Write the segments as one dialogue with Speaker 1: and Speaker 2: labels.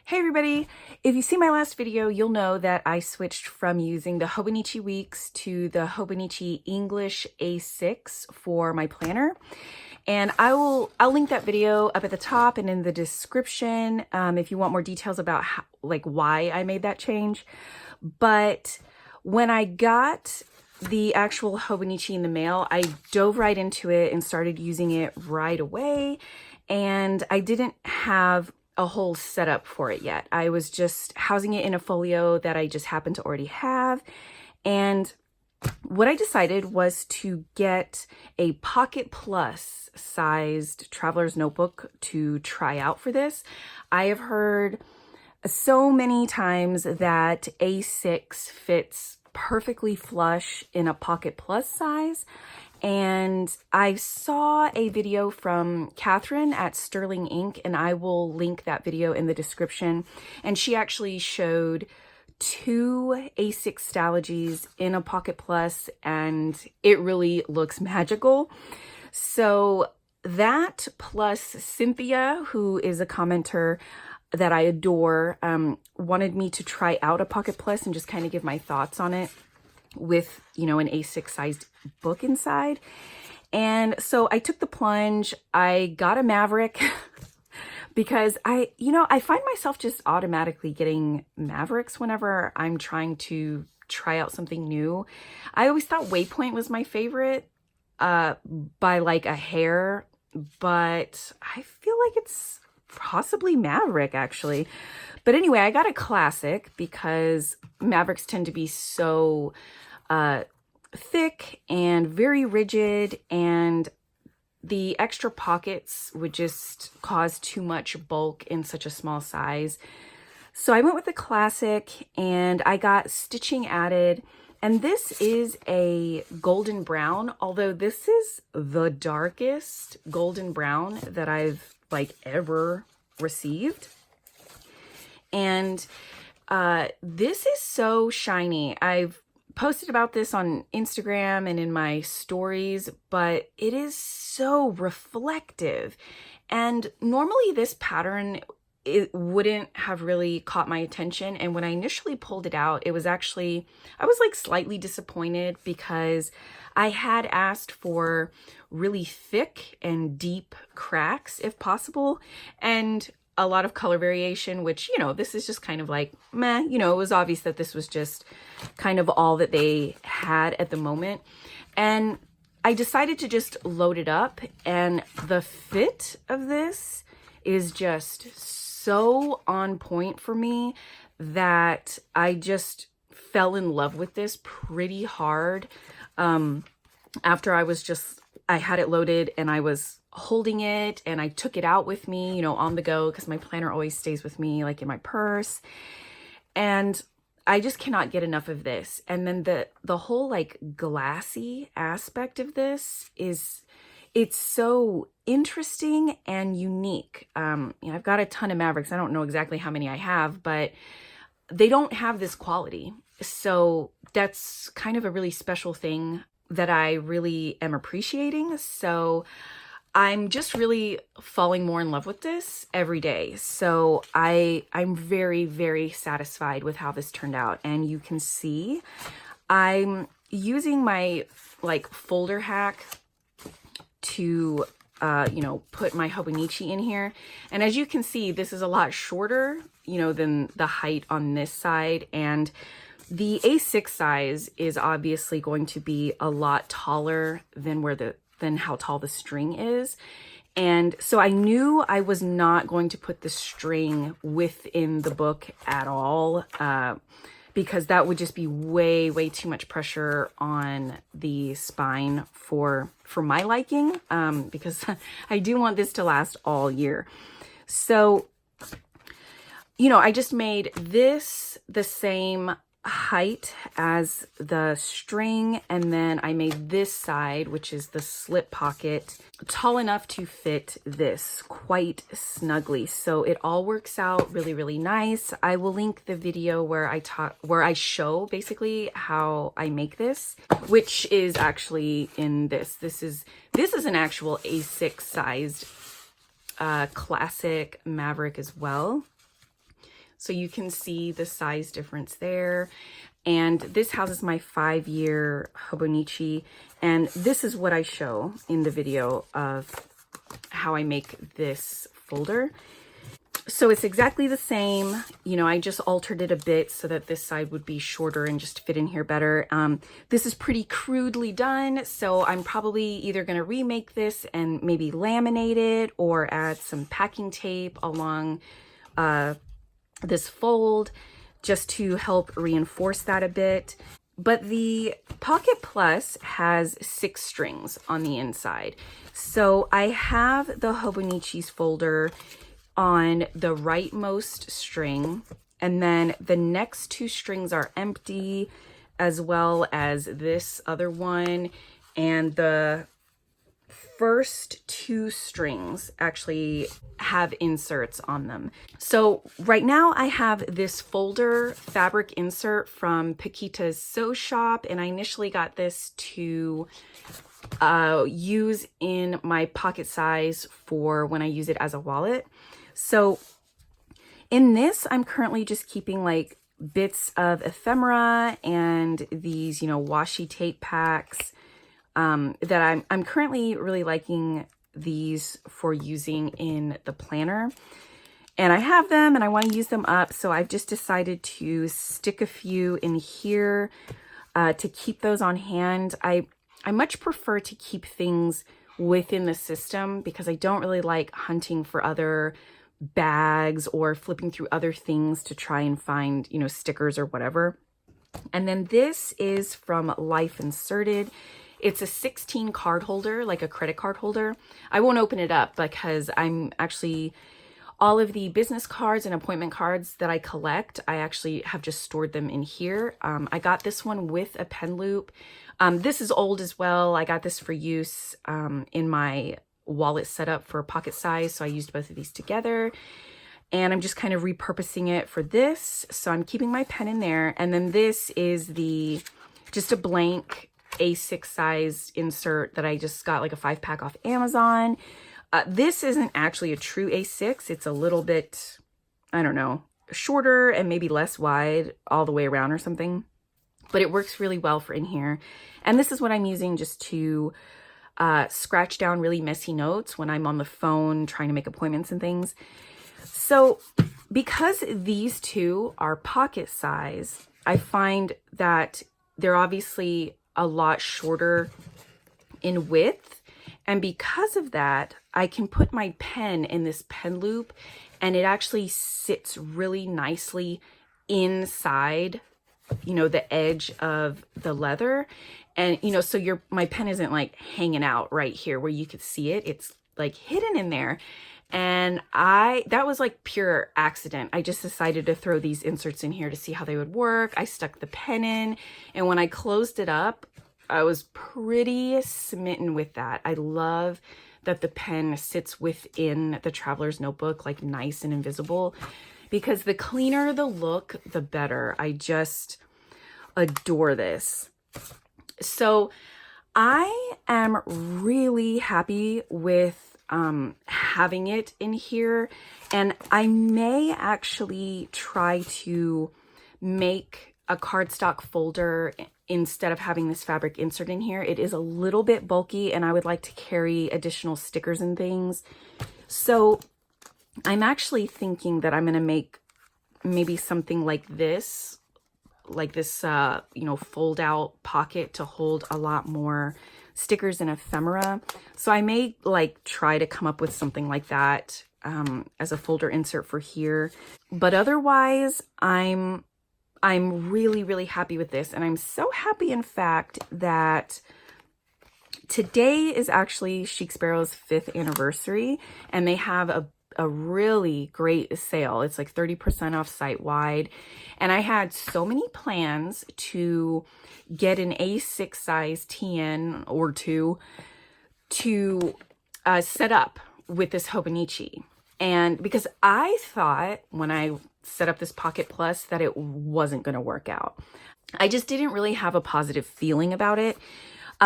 Speaker 1: Hey everybody! If you see my last video, you'll know that I switched from using the Hobonichi Weeks to the Hobonichi English A6 for my planner. And I'll link that video up at the top and in the description if you want more details about how, why I made that change. But when I got the actual Hobonichi in the mail, I dove right into it and started using it right away. And I didn't have a whole setup for it yet. I was just housing it in a folio that I just happened to already have. And what I decided was to get a Pocket Plus sized traveler's notebook to try out for this. I have heard so many times that A6 fits perfectly flush in a Pocket Plus size. And I saw a video from Catherine at Sterling Ink, and I will link that video in the description. And she actually showed two A6 stalogies in a Pocket Plus, and it really looks magical. So that plus Cynthia, who is a commenter that I adore, wanted me to try out a Pocket Plus and just kind of give my thoughts on it with, you know, an A6 sized book inside. And so I took the plunge. I got a Maverick because I find myself just automatically getting Mavericks whenever I'm trying to try out something new. I always thought Waypoint was my favorite by like a hair, but I feel like it's possibly Maverick actually. But anyway, I got a classic because Mavericks tend to be so thick and very rigid, and the extra pockets would just cause too much bulk in such a small size. So I went with the classic and I got stitching added. And this is a golden brown, although this is the darkest golden brown that I've ever received. And this is so shiny. I've posted about this on Instagram and in my stories, but it is so reflective. And normally this pattern, it wouldn't have really caught my attention. And when I initially pulled it out, it was actually, I was slightly disappointed because I had asked for really thick and deep cracks if possible, and a lot of color variation, which, this is just kind of meh, it was obvious that this was just kind of all that they had at the moment. And I decided to just load it up, and the fit of this is just so on point for me that I just fell in love with this pretty hard. After I had it loaded and I was holding it, and I took it out with me, on the go, because my planner always stays with me, in my purse. And I just cannot get enough of this. And then the whole glassy aspect of this it's so interesting and unique. I've got a ton of Mavericks. I don't know exactly how many I have, but they don't have this quality. So that's kind of a really special thing that I really am appreciating. So I'm just really falling more in love with this every day. So I'm very, very satisfied with how this turned out. And you can see I'm using my folder hack to put my Hobonichi in here. And as you can see, this is a lot shorter, than the height on this side. And the A6 size is obviously going to be a lot taller than how tall the string is. And so I knew I was not going to put the string within the book at all, because that would just be way, way too much pressure on the spine for my liking, because I do want this to last all year. So, I just made this the same height as the string, and then I made this side, which is the slip pocket, tall enough to fit this quite snugly. So it all works out really, really nice. I will link the video where I show basically how I make this, which is actually in this. This is an actual A6 sized classic Maverick as well. So you can see the size difference there. And this houses my 5-year Hobonichi. And this is what I show in the video of how I make this folder. So it's exactly the same. You know, I just altered it a bit so that this side would be shorter and just fit in here better. This is pretty crudely done, so I'm probably either going to remake this and maybe laminate it or add some packing tape along this fold just to help reinforce that a bit. But the Pocket Plus has 6 strings on the inside. So I have the Hobonichi's folder on the rightmost string, and then the next 2 strings are empty, as well as this other one, and the first 2 strings actually have inserts on them. So right now I have this folder fabric insert from Pakitas Sew Shop, and I initially got this to use in my pocket size for when I use it as a wallet. So in this, I'm currently just keeping like bits of ephemera and these, you know, washi tape packs that I'm currently really liking these for using in the planner. And I have them and I want to use them up. So I've just decided to stick a few in here to keep those on hand. I much prefer to keep things within the system because I don't really like hunting for other bags or flipping through other things to try and find, you know, stickers or whatever. And then this is from Life Inserted. It's a 16 card holder, like a credit card holder. I won't open it up because I'm actually, all of the business cards and appointment cards that I collect, I actually have just stored them in here. I got this one with a pen loop. This is old as well. I got this for use in my wallet setup for pocket size, so I used both of these together, and I'm just kind of repurposing it for this. So I'm keeping my pen in there, and then this is just a blank A6 size insert that I just got like a 5-pack off Amazon. This isn't actually a true A6. It's a little bit, I don't know, shorter and maybe less wide all the way around or something, but it works really well for in here. And this is what I'm using just to scratch down really messy notes when I'm on the phone trying to make appointments and things. So because these two are pocket size, I find that they're obviously a lot shorter in width. And because of that, I can put my pen in this pen loop and it actually sits really nicely inside, you know, the edge of the leather. And, you know, so my pen isn't like hanging out right here where you could see it. It's like hidden in there. And that was like pure accident. I just decided to throw these inserts in here to see how they would work. I stuck the pen in, and when I closed it up, I was pretty smitten with that. I love that the pen sits within the traveler's notebook, like nice and invisible, because the cleaner the look, the better. I just adore this. So I am really happy with having it in here, and I may actually try to make a cardstock folder instead of having this fabric insert in here. It is a little bit bulky and I would like to carry additional stickers and things. So I'm actually thinking that I'm going to make maybe something like this, you know, fold out pocket to hold a lot more stickers and ephemera. So I may like try to come up with something like that as a folder insert for here. But otherwise, I'm really, really happy with this. And I'm so happy, in fact, that today is actually Chic Sparrow's 5th anniversary, and they have a really great sale. It's like 30% off site-wide. And I had so many plans to get an A6 size TN or 2 to set up with this Hobonichi. And because I thought when I set up this Pocket Plus that it wasn't going to work out. I just didn't really have a positive feeling about it.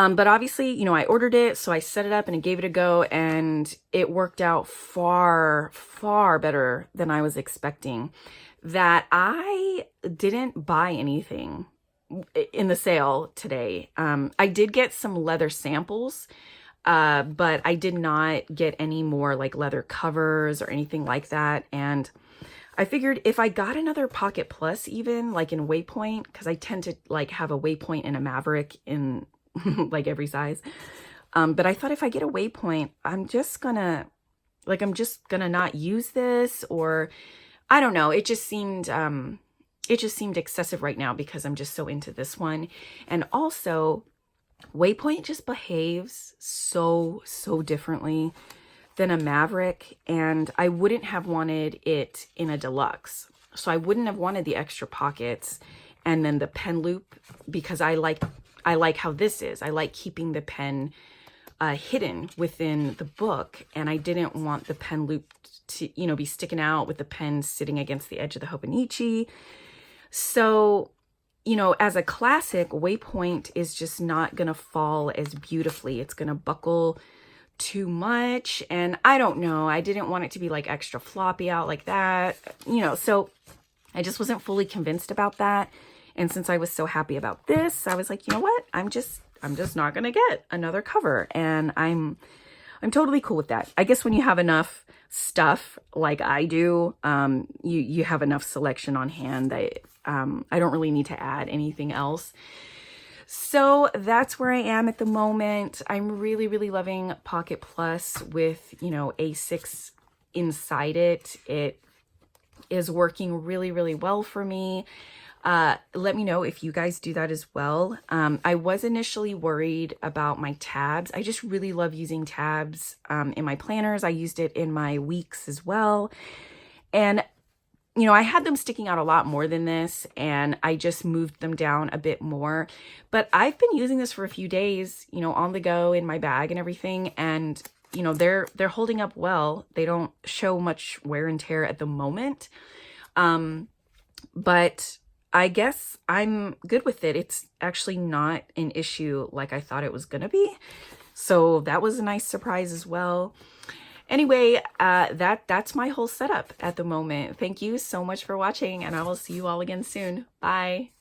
Speaker 1: But obviously, you know, I ordered it, so I set it up and I gave it a go, and it worked out far, far better than I was expecting. That I didn't buy anything in the sale today. I did get some leather samples, but I did not get any more like leather covers or anything like that. And I figured if I got another Pocket Plus, even like in Waypoint, because I tend to like have a Waypoint and a Maverick in like every size. But I thought if I get a Waypoint, I'm just gonna not use this, or I don't know. It just seemed excessive right now because I'm just so into this one. And also Waypoint just behaves so differently than a Maverick, and I wouldn't have wanted it in a deluxe. So I wouldn't have wanted the extra pockets and then the pen loop, because I like how this is. I like keeping the pen hidden within the book, and I didn't want the pen loop to, you know, be sticking out with the pen sitting against the edge of the Hobonichi. So, you know, as a classic, Waypoint is just not gonna fall as beautifully. It's gonna buckle too much, and I don't know. I didn't want it to be like extra floppy out like that, you know, so I just wasn't fully convinced about that. And since I was so happy about this, I was like, you know what? I'm just not gonna get another cover, and I'm totally cool with that. I guess when you have enough stuff like I do, you have enough selection on hand that I don't really need to add anything else. So that's where I am at the moment. I'm really loving Pocket Plus with, you know, A6 inside it. It is working really well for me. Let me know if you guys do that as well. I was initially worried about my tabs. I just really love using tabs in my planners. I used it in my weeks as well. And, you know, I had them sticking out a lot more than this, and I just moved them down a bit more. But I've been using this for a few days, you know, on the go in my bag and everything. And, you know, they're holding up well. They don't show much wear and tear at the moment. But I guess I'm good with it. It's actually not an issue like I thought it was going to be. So that was a nice surprise as well. Anyway, that's my whole setup at the moment. Thank you so much for watching, and I will see you all again soon. Bye.